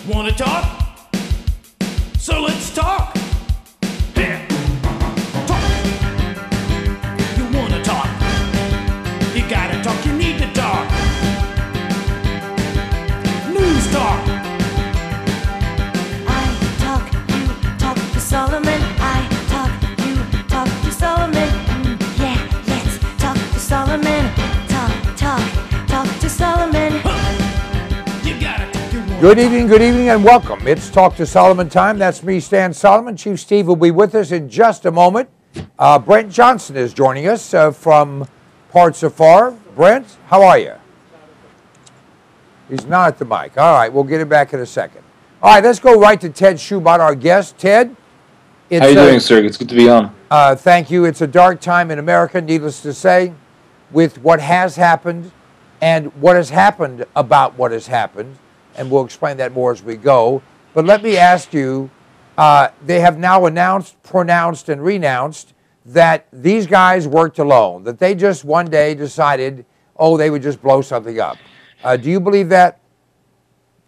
Wanna talk? So let's talk. Here. Talk. You wanna talk? You gotta talk, you need to talk. News talk. I talk, you talk to Solomon. I talk, you talk to Solomon. Yeah, let's talk to Solomon. Talk to Solomon. You gotta talk, you wanna Good evening, and welcome. It's Talk to Solomon time. That's me, Stan Solomon. Chief Steve will be with us in just a moment. Brent Johnson is joining us from parts afar. Brent, how are you? He's not at the mic. All right, we'll get him back in a second. All right, let's go right to Ted Shoebat, our guest. Ted? How are you doing, sir? It's good to be on. Thank you. It's a dark time in America, needless to say, with what has happened and what has happened about what has happened, and we'll explain that more as we go. But let me ask you, they have now announced, pronounced, and renounced that these guys worked alone, that they just one day decided, oh, they would just blow something up. Do you believe that?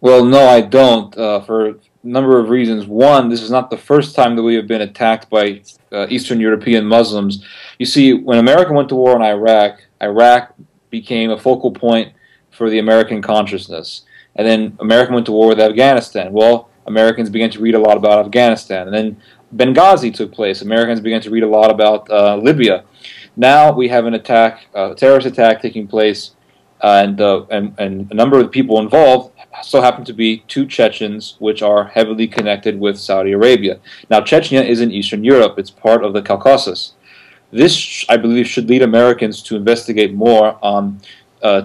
Well, no, I don't, for a number of reasons. One, this is not the first time that we have been attacked by Eastern European Muslims. You see, when America went to war in Iraq, Iraq became a focal point for the American consciousness. And then America went to war with Afghanistan. Well, Americans began to read a lot about Afghanistan. And then Benghazi took place. Americans began to read a lot about Libya. Now we have an attack, a terrorist attack taking place, and a number of the people involved so happen to be two Chechens, which are heavily connected with Saudi Arabia. Now, Chechnya is in Eastern Europe. It's part of the Caucasus. This, I believe, should lead Americans to investigate more on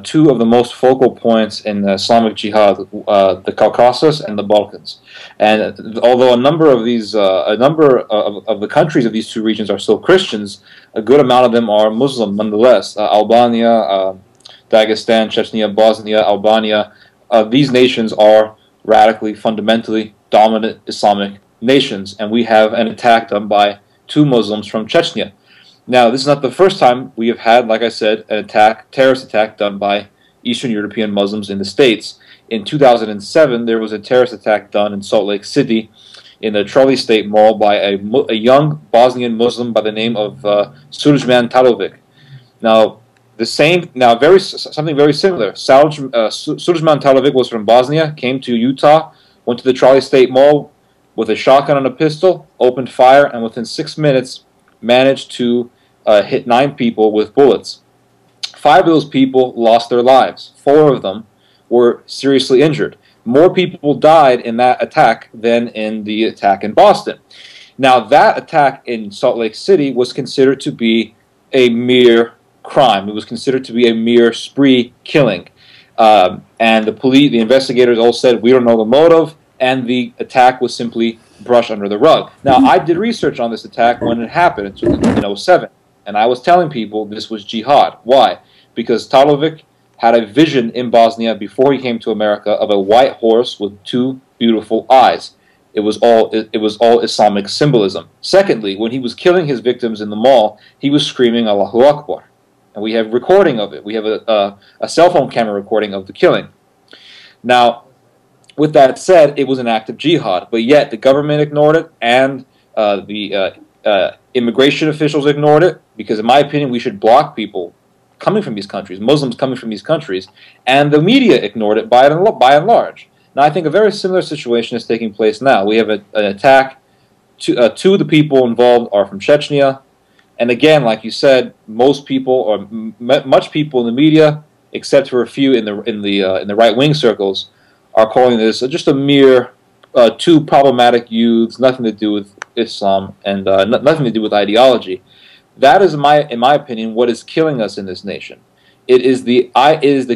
two of the most focal points in Islamic Jihad, the Caucasus and the Balkans. And although a number of these, of the countries of these two regions are still Christians, a good amount of them are Muslim nonetheless. Albania, Dagestan, Chechnya, Bosnia, Albania, these nations are radically, fundamentally dominant Islamic nations, and we have an attack done by two Muslims from Chechnya. Now, this is not the first time we have had, like I said, an attack, terrorist attack done by Eastern European Muslims in the States. In 2007, there was a terrorist attack done in Salt Lake City in the Trolley State Mall by a young Bosnian Muslim by the name of Sulejman Talovic. Now, something very similar. Sulejman Talovic was from Bosnia, came to Utah, went to the Trolley State Mall with a shotgun and a pistol, opened fire, and within 6 minutes managed to hit 9 people with bullets. 5 of those people lost their lives. 4 of them were seriously injured. More people died in that attack than in the attack in Boston. Now, that attack in Salt Lake City was considered to be a mere crime. It was considered to be a mere spree killing. And the investigators all said, we don't know the motive, and the attack was simply brushed under the rug. Now, I did research on this attack when it happened in 2007, and I was telling people this was jihad. Why? Because Talovic had a vision in Bosnia before he came to America of a white horse with 2 beautiful eyes. It was all Islamic symbolism. Secondly, when he was killing his victims in the mall, he was screaming Allahu Akbar. And we have recording of it. We have a cell phone camera recording of the killing. Now, with that said, it was an act of jihad, but yet the government ignored it, and the immigration officials ignored it, because in my opinion, we should block people coming from these countries, Muslims coming from these countries, and the media ignored it by and large. Now, I think a very similar situation is taking place now. We have an attack. 2 of the people involved are from Chechnya, and again, like you said, most people, or much people in the media, except for a few in the right-wing circles, are calling this just a mere 2 problematic youths, nothing to do with Islam, and nothing to do with ideology. That is, in my opinion, what is killing us in this nation. It is the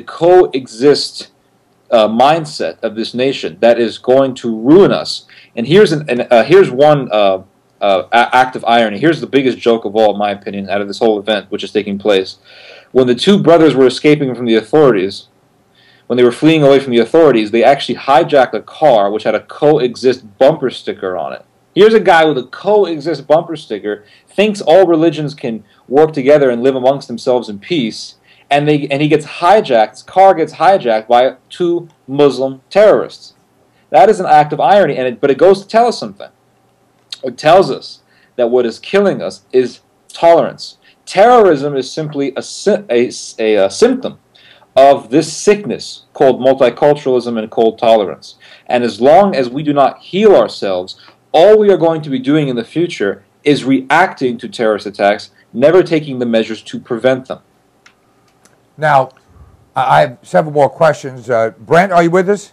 coexist mindset of this nation that is going to ruin us. And here's one act of irony. Here's the biggest joke of all, in my opinion, out of this whole event, which is taking place. When the 2 brothers were escaping from the authorities, when they were fleeing away from the authorities, they actually hijacked a car which had a coexist bumper sticker on it. Here's a guy with a coexist bumper sticker, thinks all religions can work together and live amongst themselves in peace, and he gets hijacked, his car gets hijacked by 2 Muslim terrorists. That is an act of irony, but it goes to tell us something. It tells us that what is killing us is tolerance. Terrorism is simply a symptom of this sickness called multiculturalism and cold tolerance. And as long as we do not heal ourselves, all we are going to be doing in the future is reacting to terrorist attacks, never taking the measures to prevent them. Now, I have several more questions. Brent, are you with us?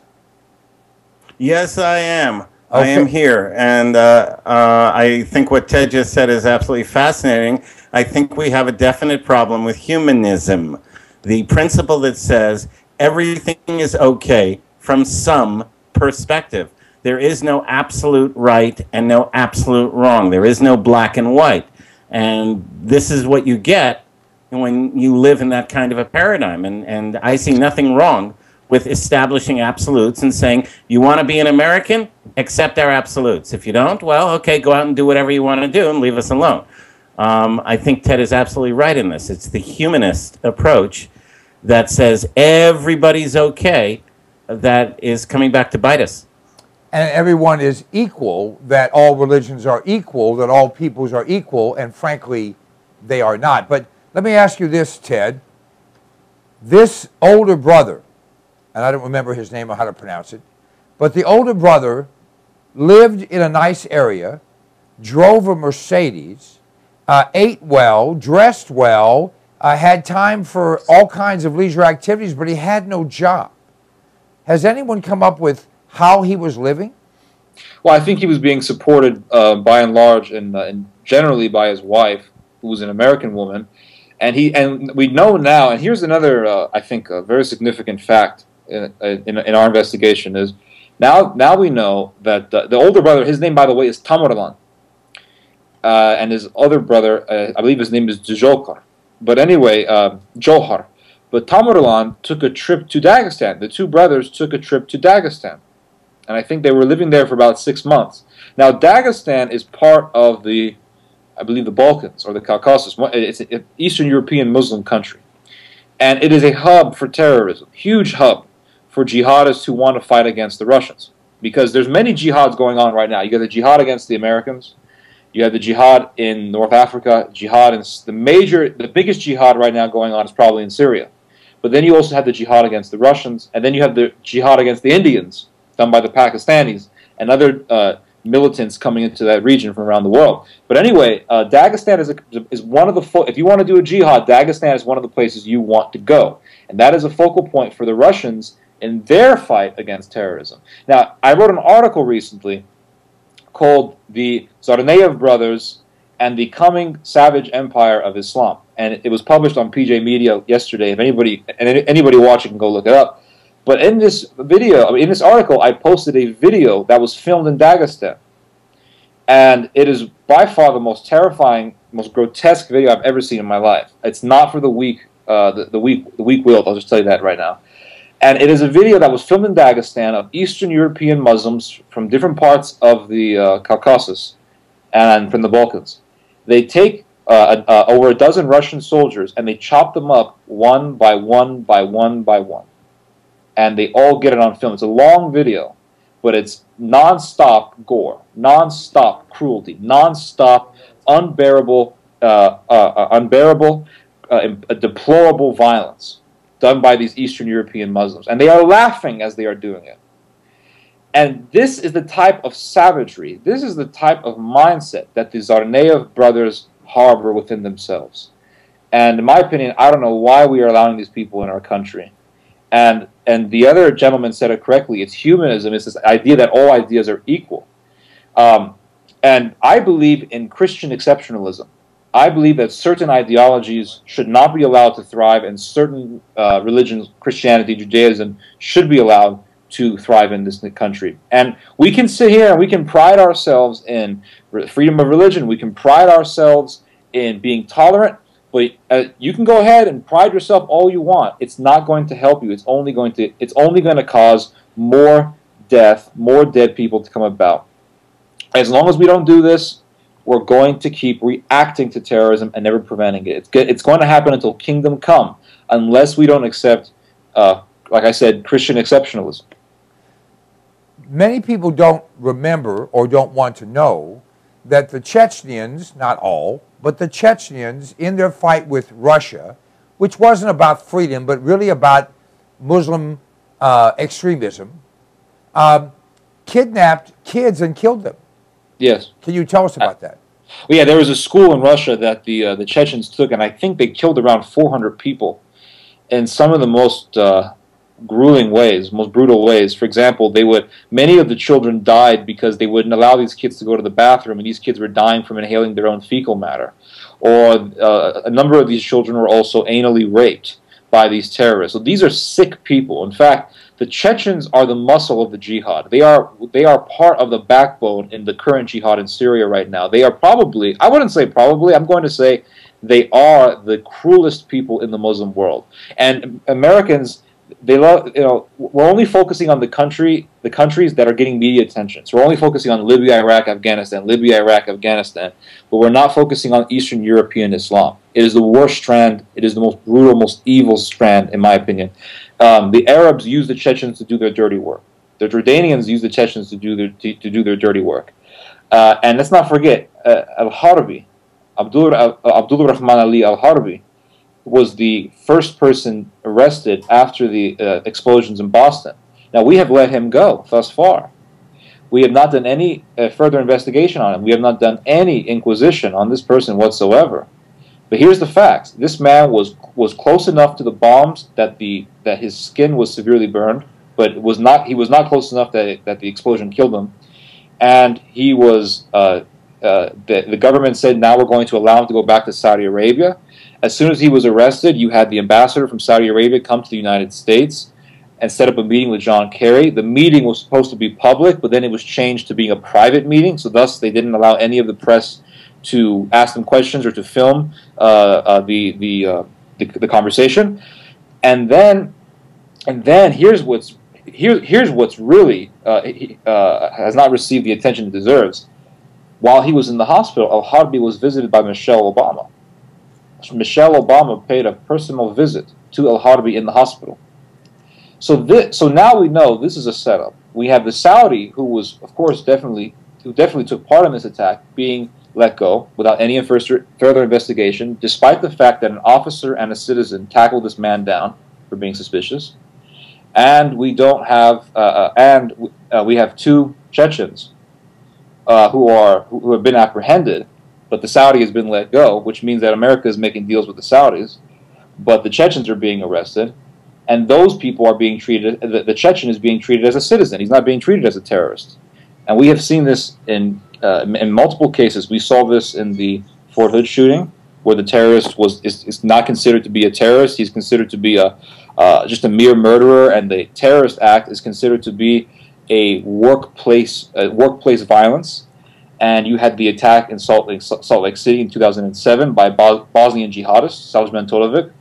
Yes, I am. Okay. I am here. And I think what Ted just said is absolutely fascinating. I think we have a definite problem with humanism, the principle that says everything is okay from some perspective. There is no absolute right and no absolute wrong. There is no black and white. And this is what you get when you live in that kind of a paradigm. And I see nothing wrong with establishing absolutes and saying, you want to be an American? Accept our absolutes. If you don't, well, okay, go out and do whatever you want to do and leave us alone. I think Ted is absolutely right in this. It's the humanist approach that says everybody's okay that is coming back to bite us. And everyone is equal, that all religions are equal, that all peoples are equal, and frankly, they are not. But let me ask you this, Ted. This older brother, and I don't remember his name or how to pronounce it, but the older brother lived in a nice area, drove a Mercedes, ate well, dressed well, had time for all kinds of leisure activities, but he had no job. Has anyone come up with how he was living? Well, I think he was being supported by and large and generally by his wife, who was an American woman. And we know now, and here's another, I think, a very significant fact in our investigation is, now we know that the older brother, his name, by the way, is Tamerlan. And his other brother, I believe his name is Johar. But anyway, Johar. But Tamerlan took a trip to Dagestan. The two brothers took a trip to Dagestan. And I think they were living there for about 6 months. Now, Dagestan is part of I believe, the Balkans or the Caucasus. It's an Eastern European Muslim country. And it is a hub for terrorism, huge hub for jihadists who want to fight against the Russians. Because there's many jihads going on right now. You got the jihad against the Americans. You have the jihad in North Africa. Jihad in the biggest jihad right now going on is probably in Syria. But then you also have the jihad against the Russians. And then you have the jihad against the Indians, done by the Pakistanis and other militants coming into that region from around the world. But anyway, Dagestan is one of the, if you want to do a jihad, Dagestan is one of the places you want to go. And that is a focal point for the Russians in their fight against terrorism. Now, I wrote an article recently called The Tsarnaev Brothers and the Coming Savage Empire of Islam. And it was published on PJ Media yesterday. If anybody watching can go look it up. But in this video, in this article, I posted a video that was filmed in Dagestan. And it is by far the most terrifying, most grotesque video I've ever seen in my life. It's not for the weak-willed, I'll just tell you that right now. And it is a video that was filmed in Dagestan of Eastern European Muslims from different parts of the Caucasus and from the Balkans. They take over a dozen Russian soldiers and they chop them up one by one by one by one. And they all get it on film. It's a long video, but it's non-stop gore, non-stop cruelty, non-stop unbearable, deplorable violence done by these Eastern European Muslims. And they are laughing as they are doing it. And this is the type of savagery, this is the type of mindset that the Tsarnaev brothers harbor within themselves. And in my opinion, I don't know why we are allowing these people in our country. And the other gentleman said it correctly. It's humanism. It's this idea that all ideas are equal. And I believe in Christian exceptionalism. I believe that certain ideologies should not be allowed to thrive, and certain religions, Christianity, Judaism, should be allowed to thrive in this country. And we can sit here and we can pride ourselves in freedom of religion. We can pride ourselves in being tolerant. But you can go ahead and pride yourself all you want. It's not going to help you. It's only going to cause more death, more dead people to come about. As long as we don't do this, we're going to keep reacting to terrorism and never preventing it. It's going to happen until kingdom come, unless we don't accept, like I said, Christian exceptionalism. Many people don't remember or don't want to know that the Chechens, not all, but the Chechens in their fight with Russia, which wasn't about freedom, but really about Muslim extremism, kidnapped kids and killed them. Yes. Can you tell us about that? Well, yeah, there was a school in Russia that the Chechens took, and I think they killed around 400 people in some of the most grueling ways, most brutal ways. For example, many of the children died because they wouldn't allow these kids to go to the bathroom, and these kids were dying from inhaling their own fecal matter. Or a number of these children were also anally raped by these terrorists. So these are sick people. In fact, the Chechens are the muscle of the jihad. They are part of the backbone in the current jihad in Syria right now. They are probably, I wouldn't say probably, I'm going to say they are the cruelest people in the Muslim world. And Americans, they love, we're only focusing on the countries that are getting media attention. So we're only focusing on Libya, Iraq, Afghanistan, but we're not focusing on Eastern European Islam. It is the worst strand. It is the most brutal, most evil strand, in my opinion. The Arabs use the Chechens to do their dirty work. The Jordanians use the Chechens to do their dirty work. And let's not forget, Al-Harbi, Abdul Rahman Ali Al-Harbi, was the first person arrested after the explosions in Boston. Now, we have let him go thus far. We have not done any further investigation on him. We have not done any inquisition on this person whatsoever. But here's the facts. This man was close enough to the bombs that his skin was severely burned, but he was not close enough that the explosion killed him. And he was the government said, now we're going to allow him to go back to Saudi Arabia. As soon as he was arrested, you had the ambassador from Saudi Arabia come to the United States and set up a meeting with John Kerry. The meeting was supposed to be public, but then it was changed to being a private meeting, so thus they didn't allow any of the press to ask them questions or to film the conversation. And then here's what's really has not received the attention it deserves. While he was in the hospital, Al-Harbi was visited by Michelle Obama. Michelle Obama paid a personal visit to Al-Harbi in the hospital. So now we know this is a setup. We have the Saudi, who was, of course, definitely took part in this attack, being let go without any further investigation, despite the fact that an officer and a citizen tackled this man down for being suspicious. And we don't have, we have two Chechens who have been apprehended, but the Saudi has been let go, which means that America is making deals with the Saudis, but the Chechens are being arrested, and those people are being treated, the Chechen is being treated as a citizen. He's not being treated as a terrorist. And we have seen this in multiple cases. We saw this in the Fort Hood shooting, where the terrorist is not considered to be a terrorist. He's considered to be just a mere murderer, and the terrorist act is considered to be a workplace violence. And you had the attack in Salt Lake City in 2007 by Bosnian jihadists, Salih Mantovic.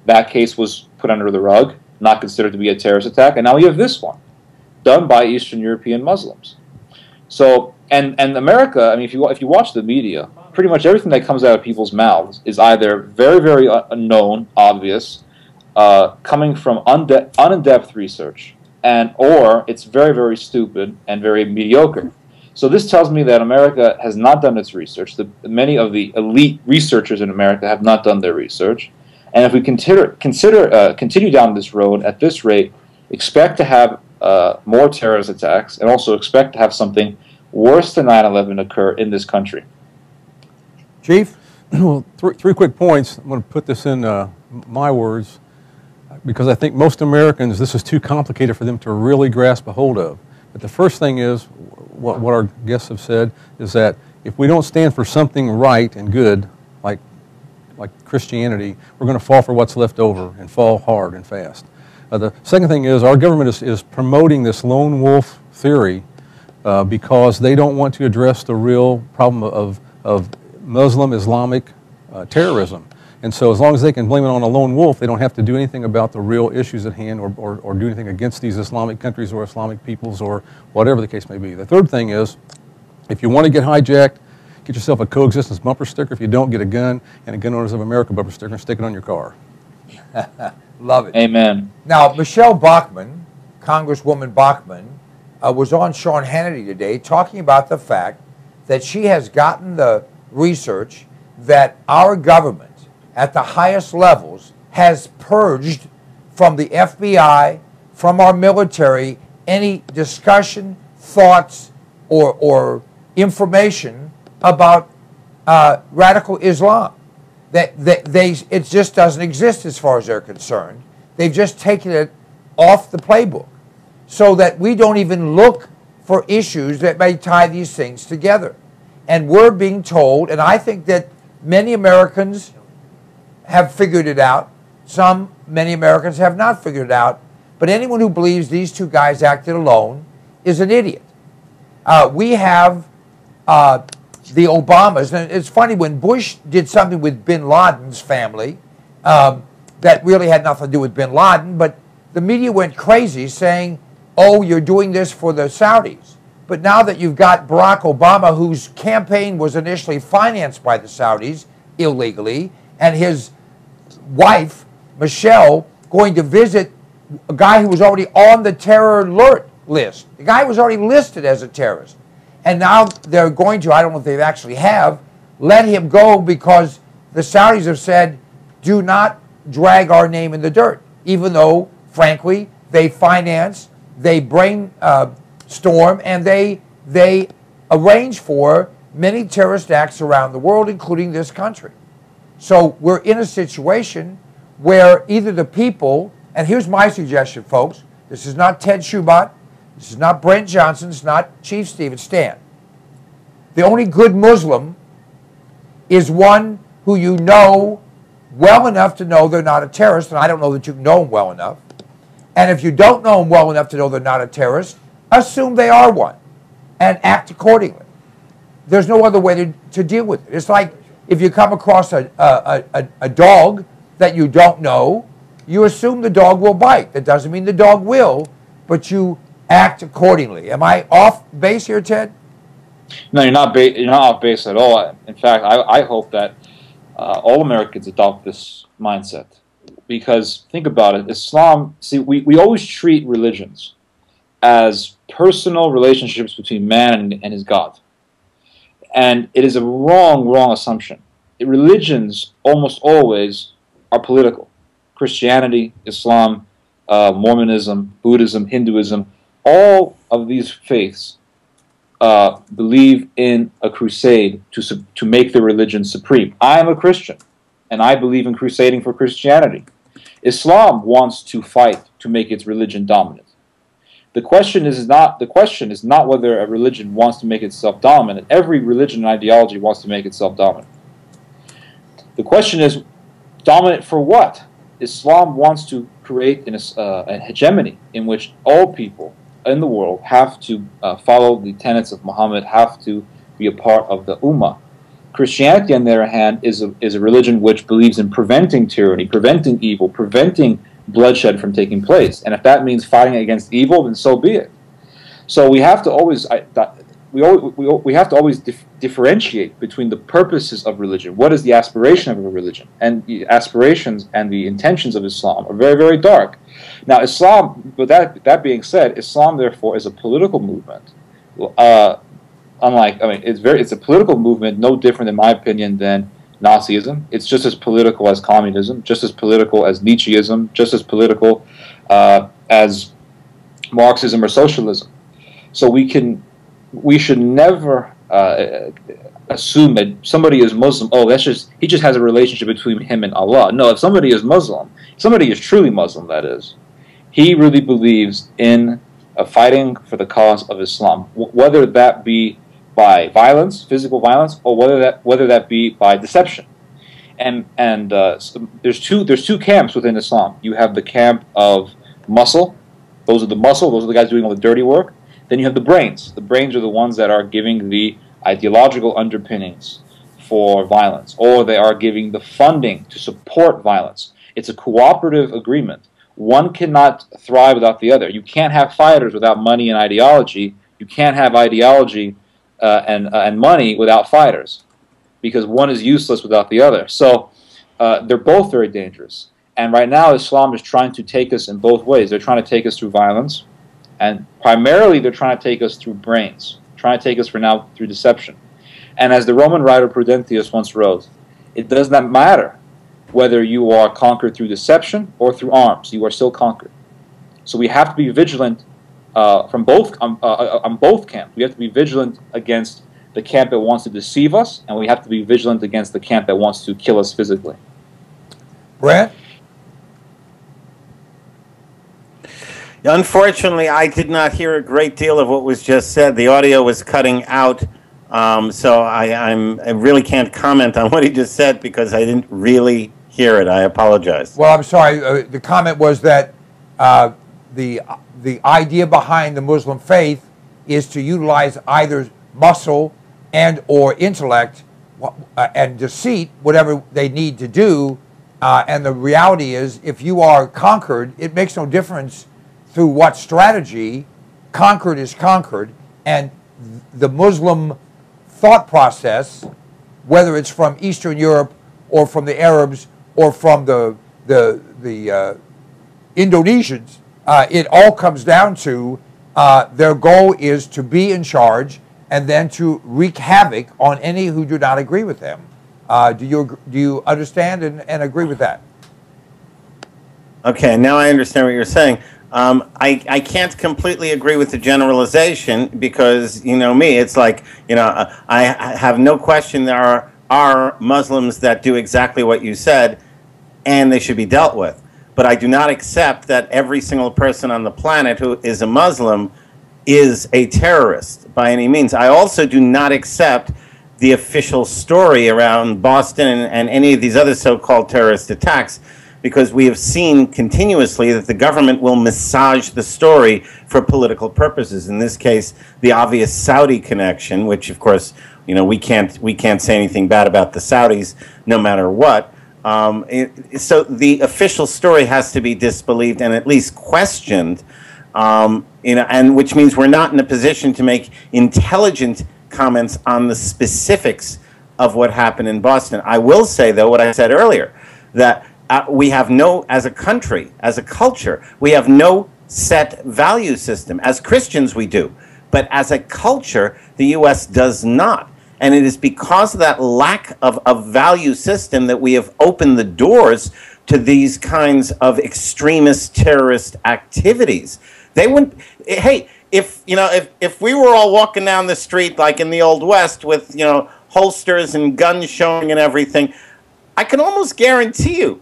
That case was put under the rug, not considered to be a terrorist attack. And now we have this one, done by Eastern European Muslims. So, and America, I mean, if you watch the media, pretty much everything that comes out of people's mouths is either very, very unknown, obvious, coming from in-depth research, or it's very, very stupid and very mediocre. So this tells me that America has not done its research. Many of the elite researchers in America have not done their research. And if we continue down this road at this rate, expect to have more terrorist attacks, and also expect to have something worse than 9/11 occur in this country. Chief? Well, three quick points. I'm going to put this in my words, because I think most Americans, this is too complicated for them to really grasp a hold of. But the first thing is, what our guests have said, is that if we don't stand for something right and good, like Christianity, we're going to fall for what's left over, and fall hard and fast. The second thing is, our government is promoting this lone wolf theory because they don't want to address the real problem of Muslim Islamic terrorism. And so as long as they can blame it on a lone wolf, they don't have to do anything about the real issues at hand, or do anything against these Islamic countries or Islamic peoples, or whatever the case may be. The third thing is, if you want to get hijacked, get yourself a coexistence bumper sticker. If you don't, get a gun and a Gun Owners of America bumper sticker and stick it on your car. Love it. Amen. Now, Michelle Bachmann, Congresswoman Bachmann, was on Sean Hannity today talking about the fact that she has gotten the research that our government at the highest levels has purged from the FBI, from our military, any discussion, thoughts, or information about radical Islam. It just doesn't exist as far as they're concerned. They've just taken it off the playbook so that we don't even look for issues that may tie these things together. And we're being told, and I think that many Americans have figured it out. Many Americans have not figured it out. But anyone who believes these two guys acted alone is an idiot. We have the Obamas, and it's funny, when Bush did something with bin Laden's family, that really had nothing to do with bin Laden, but the media went crazy saying, oh, you're doing this for the Saudis. But now that you've got Barack Obama, whose campaign was initially financed by the Saudis illegally, and his wife, Michelle, going to visit a guy who was already on the terror alert list. The guy was already listed as a terrorist. And now they're going to, I don't know if they actually have, let him go because the Saudis have said, do not drag our name in the dirt. Even though, frankly, they finance, they brainstorm, and they arrange for many terrorist acts around the world, including this country. So we're in a situation where either the people, and here's my suggestion, folks, this is not Ted Shoebat, this is not Brent Johnson, it's not Chief Steve, it's Stan. The only good Muslim is one who you know well enough to know they're not a terrorist, and I don't know that you know them well enough. And if you don't know them well enough to know they're not a terrorist, assume they are one and act accordingly. There's no other way to deal with it. It's like if you come across a dog that you don't know, you assume the dog will bite. That doesn't mean the dog will, but you act accordingly. Am I off base here, Ted? No, you're not off base at all. In fact, I hope that all Americans adopt this mindset. Because think about it, Islam, see, we always treat religions as personal relationships between man and his God. And it is a wrong assumption. Religions almost always are political. Christianity, Islam, Mormonism, Buddhism, Hinduism, all of these faiths believe in a crusade to make the religion supreme. I am a Christian, and I believe in crusading for Christianity. Islam wants to fight to make its religion dominant. The question is not whether a religion wants to make itself dominant. Every religion and ideology wants to make itself dominant. The question is, dominant for what? Islam wants to create a hegemony in which all people in the world have to follow the tenets of Muhammad, have to be a part of the Ummah. Christianity, on the other hand, is a religion which believes in preventing tyranny, preventing evil, preventing bloodshed from taking place. And if that means fighting against evil, then so be it. So we have to always differentiate between the purposes of religion. What is the aspiration of a religion? And the aspirations and the intentions of Islam are very, very dark. Now, Islam, but that being said, Islam therefore is a political movement. It's a political movement, no different, in my opinion, than Nazism. It's just as political as communism, just as political as Nietzscheism, just as political as Marxism or socialism. So we should never assume that somebody is Muslim. Oh, he just has a relationship between him and Allah. No, if somebody is Muslim, somebody is truly Muslim, that is, he really believes in fighting for the cause of Islam, whether that be by violence, physical violence, or whether that be by deception. And so there's two camps within Islam. You have the camp of muscle. Those are the guys doing all the dirty work. Then you have the brains. The brains are the ones that are giving the ideological underpinnings for violence, or they are giving the funding to support violence. It's a cooperative agreement. One cannot thrive without the other. You can't have fighters without money and ideology. You can't have ideology and money without fighters, because one is useless without the other. So they're both very dangerous. And right now Islam is trying to take us in both ways. They're trying to take us through violence, And primarily, they're trying to take us through brains, trying to take us for now through deception. And as the Roman writer Prudentius once wrote, it does not matter whether you are conquered through deception or through arms. You are still conquered. So we have to be vigilant on both camps. We have to be vigilant against the camp that wants to deceive us, and we have to be vigilant against the camp that wants to kill us physically. Brent? Unfortunately, I did not hear a great deal of what was just said. The audio was cutting out, so I really can't comment on what he just said because I didn't really hear it. I apologize. Well, I'm sorry. The comment was that the idea behind the Muslim faith is to utilize either muscle and or intellect and deceit, whatever they need to do. And the reality is, if you are conquered, it makes no difference through what strategy. Conquered is conquered. And the Muslim thought process, whether it's from Eastern Europe or from the Arabs or from the Indonesians, it all comes down to their goal is to be in charge and then to wreak havoc on any who do not agree with them. Do you understand and agree with that? Okay, now I understand what you're saying. I can't completely agree with the generalization because, you know me, it's like, you know, I have no question there are Muslims that do exactly what you said, and they should be dealt with. But I do not accept that every single person on the planet who is a Muslim is a terrorist by any means. I also do not accept the official story around Boston and any of these other so-called terrorist attacks, because we have seen continuously that the government will massage the story for political purposes. In this case, the obvious Saudi connection, which of course, you know, we can't say anything bad about the Saudis no matter what. So the official story has to be disbelieved and at least questioned, you know, and which means we're not in a position to make intelligent comments on the specifics of what happened in Boston. I will say, though, what I said earlier, that we have no, as a country, as a culture, we have no set value system. As Christians, we do. But as a culture, the U.S. does not. And it is because of that lack of a value system that we have opened the doors to these kinds of extremist terrorist activities. They wouldn't, hey, if we were all walking down the street like in the Old West with, you know, holsters and guns showing and everything, I can almost guarantee you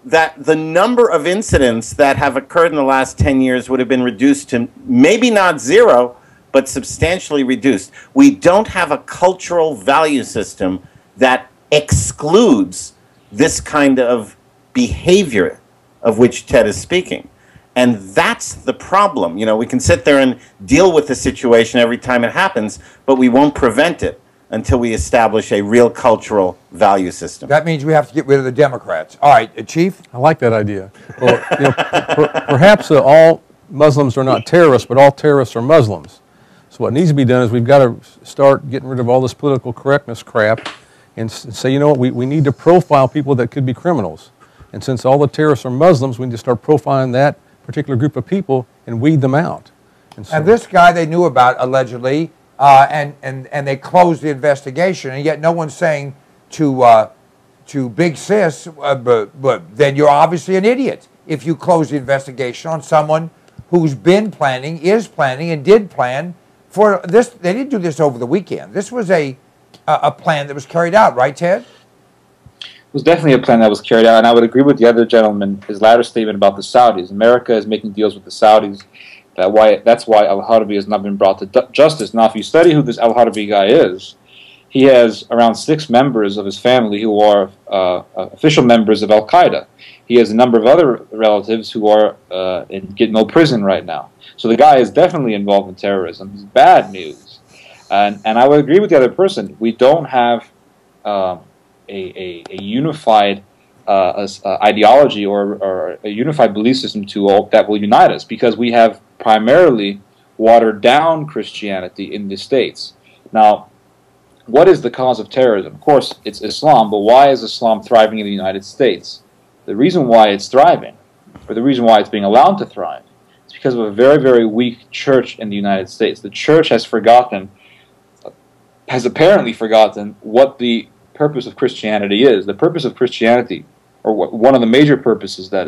that the number of incidents that have occurred in the last 10 years would have been reduced to maybe not zero, but substantially reduced. We don't have a cultural value system that excludes this kind of behavior of which Ted is speaking. And that's the problem. You know, we can sit there and deal with the situation every time it happens, but we won't prevent it until we establish a real cultural value system. That means we have to get rid of the Democrats. All right, Chief? I like that idea. Well, you know, perhaps all Muslims are not terrorists, but all terrorists are Muslims. So what needs to be done is we've got to start getting rid of all this political correctness crap and say, you know what, we need to profile people that could be criminals. And since all the terrorists are Muslims, we need to start profiling that particular group of people and weed them out. And this guy they knew about, allegedly, and they closed the investigation, and yet no one's saying to Big Sis, but then you're obviously an idiot if you close the investigation on someone who's been planning, is planning, and did plan for this. They didn't do this over the weekend. This was a plan that was carried out, right, Ted? It was definitely a plan that was carried out, and I would agree with the other gentleman, his latter statement about the Saudis. America is making deals with the Saudis. That's why al-Harbi has not been brought to justice. Now, if you study who this al-Harbi guy is, he has around 6 members of his family who are official members of al-Qaeda. He has a number of other relatives who are in Gitmo prison right now. So the guy is definitely involved in terrorism. It's bad news. And I would agree with the other person. We don't have a unified ideology or a unified belief system that will unite us, because we have primarily watered down Christianity in the States. Now, what is the cause of terrorism? Of course, it's Islam, but why is Islam thriving in the United States? The reason why it's thriving, or the reason why it's being allowed to thrive, It's because of a very, very weak church in the United States. The church has apparently forgotten what the purpose of Christianity is. The purpose of Christianity, or one of the major purposes that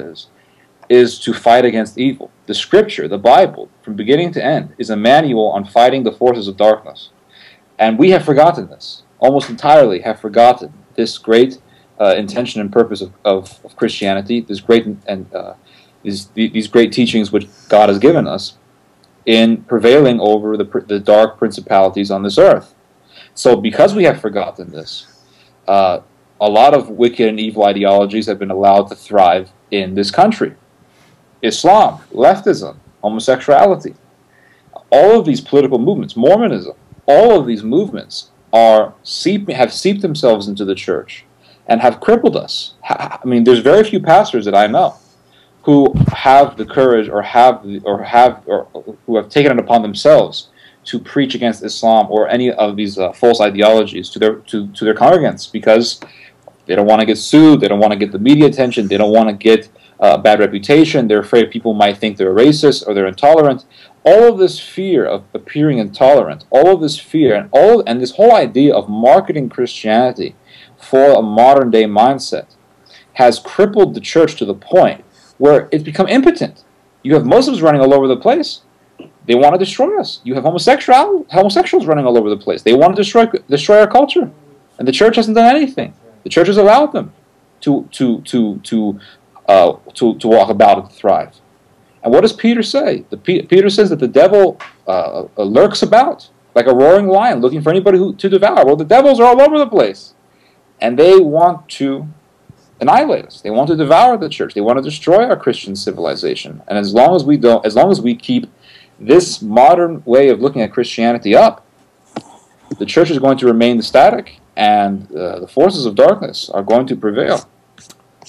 is to fight against evil. The Scripture, the Bible, from beginning to end, is a manual on fighting the forces of darkness. And we have forgotten this, almost entirely have forgotten this great intention and purpose of Christianity, this great these great teachings which God has given us in prevailing over the dark principalities on this earth. So because we have forgotten this, a lot of wicked and evil ideologies have been allowed to thrive in this country. Islam, leftism, homosexuality, all of these political movements, Mormonism, all of these movements have seeped themselves into the church and have crippled us. I mean, there's very few pastors that I know who have the courage or who have taken it upon themselves to preach against Islam or any of these false ideologies to their congregants, because they don't want to get sued, they don't want to get the media attention, they don't want to get a bad reputation, they're afraid people might think they're racist or they're intolerant. All of this fear of appearing intolerant, all of this fear, and this whole idea of marketing Christianity for a modern day mindset has crippled the church to the point where it's become impotent. You have Muslims running all over the place. They want to destroy us. You have homosexuals running all over the place. They want to destroy our culture. And the church hasn't done anything. The church has allowed them to walk about and thrive. And what does Peter say? Peter says that the devil lurks about like a roaring lion looking for anybody to devour. Well, the devils are all over the place. And they want to annihilate us. They want to devour the church. They want to destroy our Christian civilization. And as long as we keep this modern way of looking at Christianity up, the church is going to remain static, and the forces of darkness are going to prevail.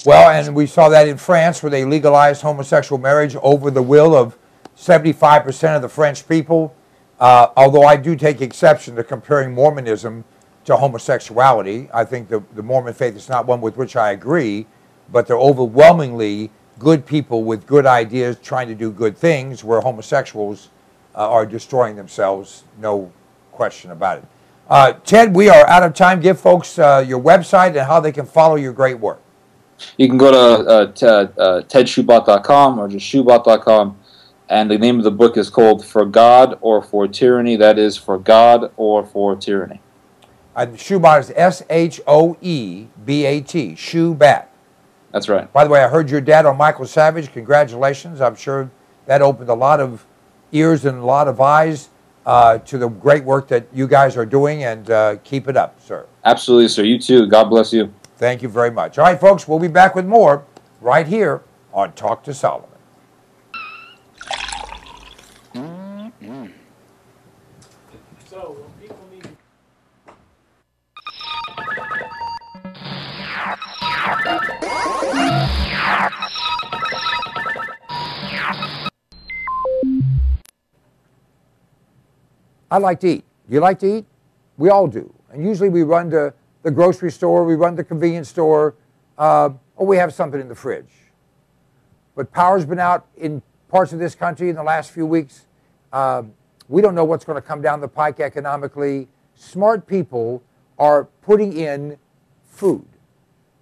Well, and we saw that in France, where they legalized homosexual marriage over the will of 75% of the French people. Although I do take exception to comparing Mormonism to homosexuality. I think the Mormon faith is not one with which I agree, but they're overwhelmingly good people with good ideas trying to do good things, where homosexuals are destroying themselves, no question about it. Ted, we are out of time. Give folks your website and how they can follow your great work. You can go to tedshoebat.com or just shoebat.com, and the name of the book is called For God or For Tyranny. That is, For God or For Tyranny. Shoebat is S-H-O-E-B-A-T, Shoebat. That's right. By the way, I heard your dad on Michael Savage. Congratulations. I'm sure that opened a lot of ears and a lot of eyes to the great work that you guys are doing, and keep it up, sir. Absolutely, sir. You too. God bless you. Thank you very much. All right, folks, we'll be back with more right here on Talk to Solomon. So, when people need I like to eat. You like to eat? We all do. And usually we run to the grocery store, we run to the convenience store, or we have something in the fridge. But power's been out in parts of this country in the last few weeks. We don't know what's going to come down the pike economically. Smart people are putting in food.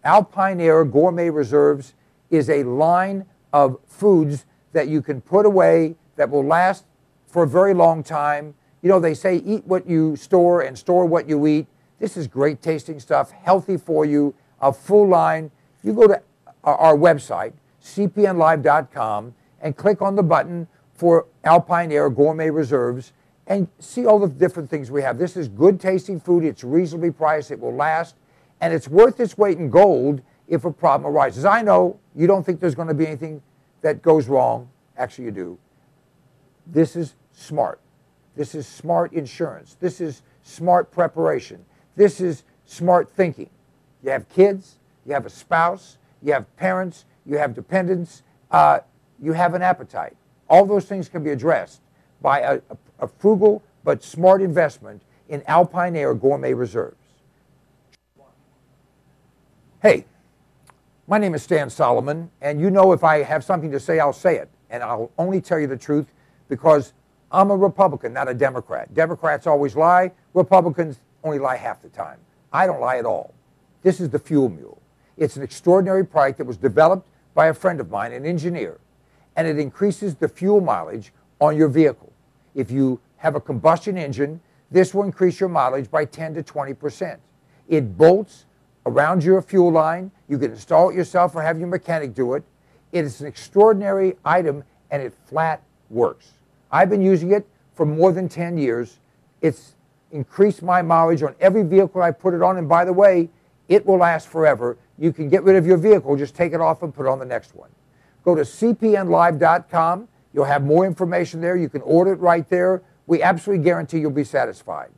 Alpine Air Gourmet Reserves is a line of foods that you can put away that will last for a very long time. You know, they say eat what you store and store what you eat. This is great tasting stuff, healthy for you, a full line. You go to our website, cpnlive.com, and click on the button for Alpine Air Gourmet Reserves and see all the different things we have. This is good tasting food. It's reasonably priced. It will last. And it's worth its weight in gold if a problem arises. I know you don't think there's going to be anything that goes wrong. Actually, you do. This is smart. This is smart insurance. This is smart preparation. This is smart thinking. You have kids, you have a spouse, you have parents, you have dependents, you have an appetite. All those things can be addressed by a frugal but smart investment in Alpine Air Gourmet Reserves. Hey, my name is Stan Solomon, and you know if I have something to say, I'll say it. And I'll only tell you the truth because I'm a Republican, not a Democrat. Democrats always lie. Republicans only lie half the time. I don't lie at all. This is the Fuel Mule. It's an extraordinary product that was developed by a friend of mine, an engineer, and it increases the fuel mileage on your vehicle. If you have a combustion engine, this will increase your mileage by 10 to 20%. It bolts around your fuel line. You can install it yourself or have your mechanic do it. It is an extraordinary item, and it flat works. I've been using it for more than 10 years. It's increased my mileage on every vehicle I put it on, and by the way, it will last forever. You can get rid of your vehicle, just take it off and put on the next one. Go to cpnlive.com. You'll have more information there. You can order it right there. We absolutely guarantee you'll be satisfied.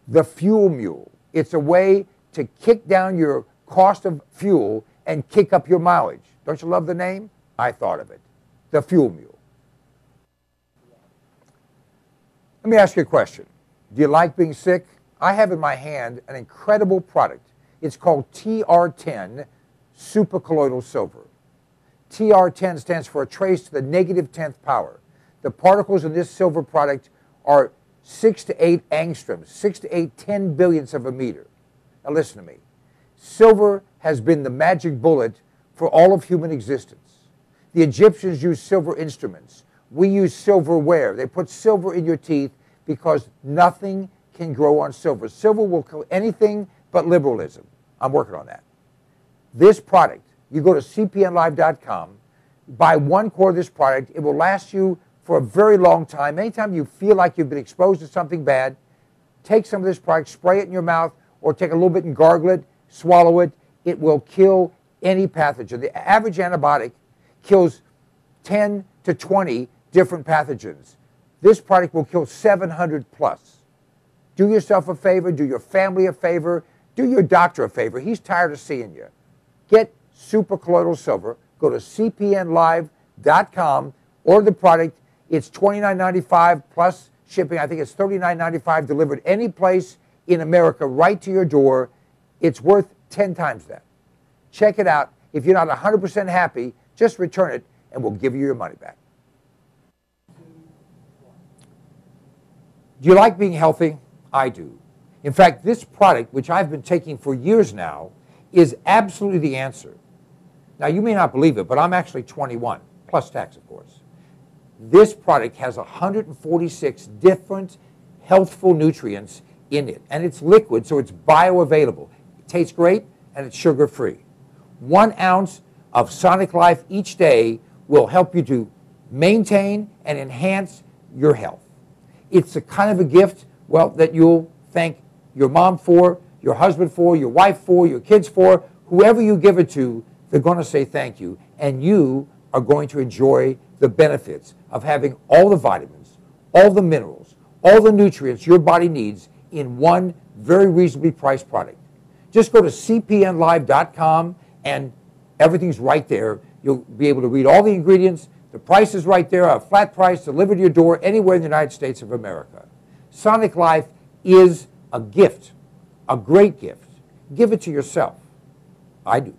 The Fuel Mule. It's a way to kick down your cost of fuel and kick up your mileage. Don't you love the name? I thought of it. The Fuel Mule. Let me ask you a question. Do you like being sick? I have in my hand an incredible product. It's called TR10 supercolloidal silver. TR10 stands for a trace to the negative 10th power. The particles in this silver product are 6 to 8 angstroms, 6 to 8 10 billionths of a meter. Now listen to me. Silver has been the magic bullet for all of human existence. The Egyptians used silver instruments. We use silverware. They put silver in your teeth because nothing can grow on silver. Silver will kill anything but liberalism. I'm working on that. This product, you go to cpnlive.com, buy 1 quart of this product. It will last you for a very long time. Anytime you feel like you've been exposed to something bad, take some of this product, spray it in your mouth, or take a little bit and gargle it, swallow it. It will kill any pathogen. The average antibiotic kills 10 to 20 different pathogens. This product will kill 700 plus. Do yourself a favor, do your family a favor, do your doctor a favor. He's tired of seeing you. Get supercolloidal silver. Go to cpnlive.com, order the product. It's $29.95 plus shipping. I think it's $39.95 delivered any place in America right to your door. It's worth 10 times that. Check it out. If you're not 100% happy, just return it and we'll give you your money back. Do you like being healthy? I do. In fact, this product, which I've been taking for years now, is absolutely the answer. Now, you may not believe it, but I'm actually 21, plus tax, of course. This product has 146 different healthful nutrients in it, and it's liquid, so it's bioavailable. It tastes great, and it's sugar-free. 1 ounce of Sonic Life each day will help you to maintain and enhance your health. It's a kind of a gift, well, that you'll thank your mom for, your husband for, your wife for, your kids for. Whoever you give it to, they're going to say thank you, and you are going to enjoy the benefits of having all the vitamins, all the minerals, all the nutrients your body needs in one very reasonably priced product. Just go to cpnlive.com and everything's right there. You'll be able to read all the ingredients. The price is right there, a flat price delivered to your door anywhere in the United States of America. Sonic Life is a gift, a great gift. Give it to yourself. I do.